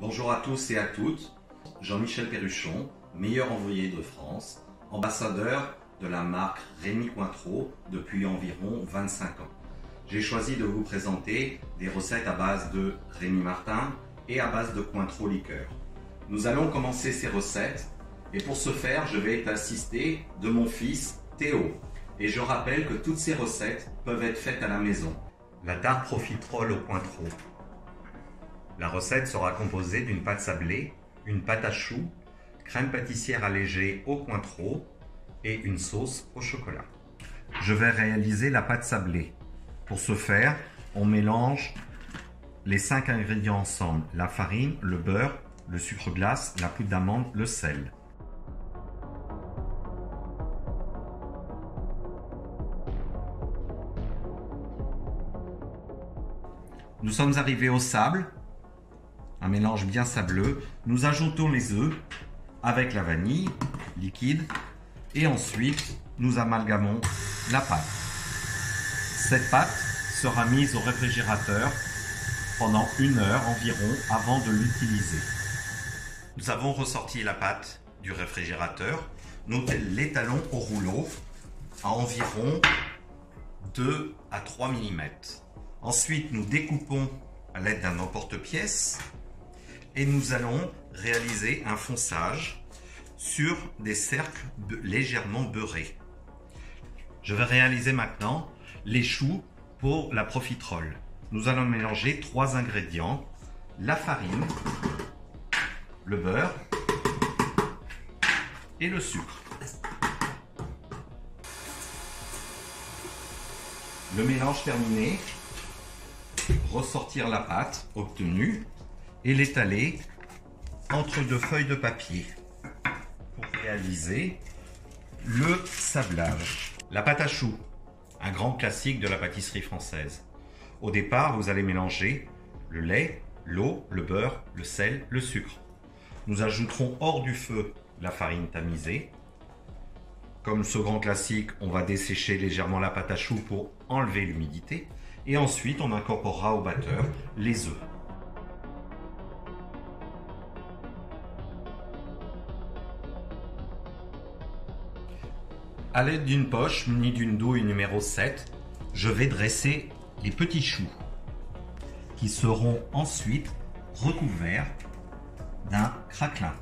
Bonjour à tous et à toutes, Jean-Michel Perruchon, meilleur envoyé de France, ambassadeur de la marque Rémy Cointreau depuis environ 25 ans. J'ai choisi de vous présenter des recettes à base de Rémy Martin et à base de Cointreau liqueur. Nous allons commencer ces recettes et pour ce faire, je vais être assisté de mon fils Théo. Et je rappelle que toutes ces recettes peuvent être faites à la maison. La tarte profiterole au Cointreau. La recette sera composée d'une pâte sablée, une pâte à choux, crème pâtissière allégée au Cointreau et une sauce au chocolat. Je vais réaliser la pâte sablée. Pour ce faire, on mélange les 5 ingrédients ensemble, la farine, le beurre, le sucre glace, la poudre d'amande, le sel. Nous sommes arrivés au sable, un mélange bien sableux. Nous ajoutons les œufs avec la vanille liquide et ensuite nous amalgamons la pâte. Cette pâte sera mise au réfrigérateur pendant 1 heure environ avant de l'utiliser. Nous avons ressorti la pâte du réfrigérateur. Nous l'étalons au rouleau à environ 2 à 3 mm. Ensuite, nous découpons à l'aide d'un emporte-pièce et nous allons réaliser un fonçage sur des cercles légèrement beurrés. Je vais réaliser maintenant les choux pour la profiterole. Nous allons mélanger 3 ingrédients, la farine, le beurre et le sucre. Le mélange terminé, ressortir la pâte obtenue et l'étaler entre 2 feuilles de papier pour réaliser le sablage. La pâte à choux, un grand classique de la pâtisserie française. Au départ, vous allez mélanger le lait, l'eau, le beurre, le sel, le sucre. Nous ajouterons hors du feu la farine tamisée. Comme ce grand classique, on va dessécher légèrement la pâte à choux pour enlever l'humidité. Et ensuite, on incorporera au batteur les œufs. À l'aide d'une poche munie d'une douille numéro 7, je vais dresser les petits choux qui seront ensuite recouverts d'un craquelin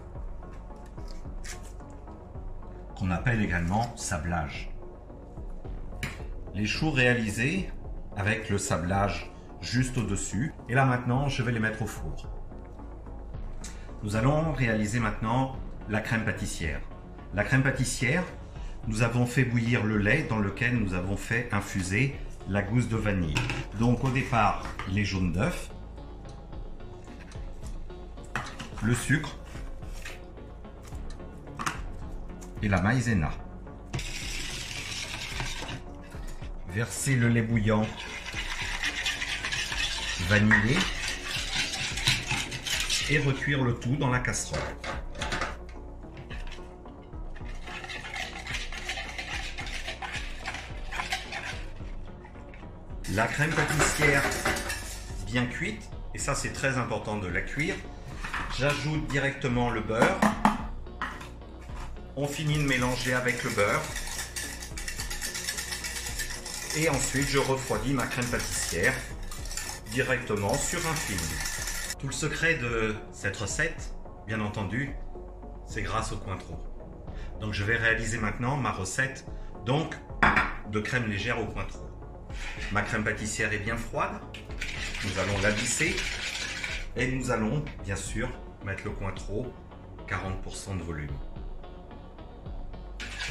qu'on appelle également sablage. Les choux réalisés avec le sablage juste au-dessus. Et là maintenant, je vais les mettre au four. Nous allons réaliser maintenant la crème pâtissière. La crème pâtissière, nous avons fait bouillir le lait dans lequel nous avons fait infuser la gousse de vanille. Donc au départ, les jaunes d'œufs, le sucre et la maïzena. Verser le lait bouillant vanillé et recuire le tout dans la casserole. La crème pâtissière bien cuite, et ça c'est très important de la cuire, j'ajoute directement le beurre. On finit de mélanger avec le beurre. Et ensuite, je refroidis ma crème pâtissière directement sur un film. Tout le secret de cette recette, bien entendu, c'est grâce au Cointreau. Donc je vais réaliser maintenant ma recette de crème légère au Cointreau. Ma crème pâtissière est bien froide. Nous allons la visser et nous allons bien sûr mettre le Cointreau, 40% de volume.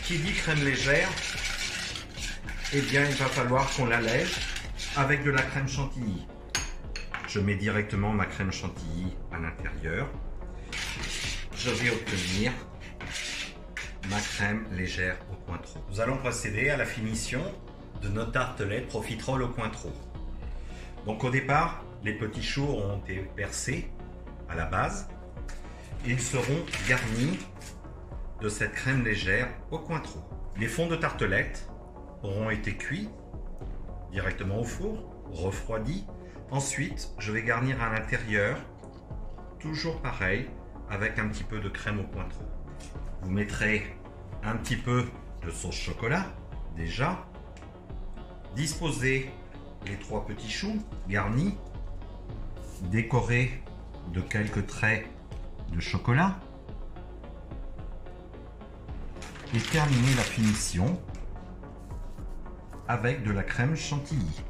Qui dit crème légère, eh bien, il va falloir qu'on l'allège avec de la crème chantilly. Je mets directement ma crème chantilly à l'intérieur. Je vais obtenir ma crème légère au Cointreau. Nous allons procéder à la finition de notre tartelette profiterole au Cointreau. Donc au départ, les petits choux ont été percés à la base et ils seront garnis de cette crème légère au Cointreau. Les fonds de tartelette auront été cuits directement au four, refroidis. Ensuite, je vais garnir à l'intérieur toujours pareil, avec un petit peu de crème au Cointreau. Vous mettrez un petit peu de sauce chocolat, déjà. Disposez les 3 petits choux garnis, décorés de quelques traits de chocolat. Et terminez la finition avec de la crème chantilly.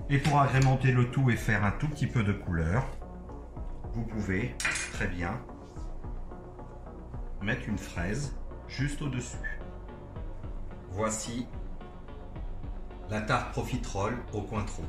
Et pour agrémenter le tout et faire un tout petit peu de couleur, vous pouvez très bien mettre une fraise juste au-dessus. Voici la tarte profiterole au Cointreau.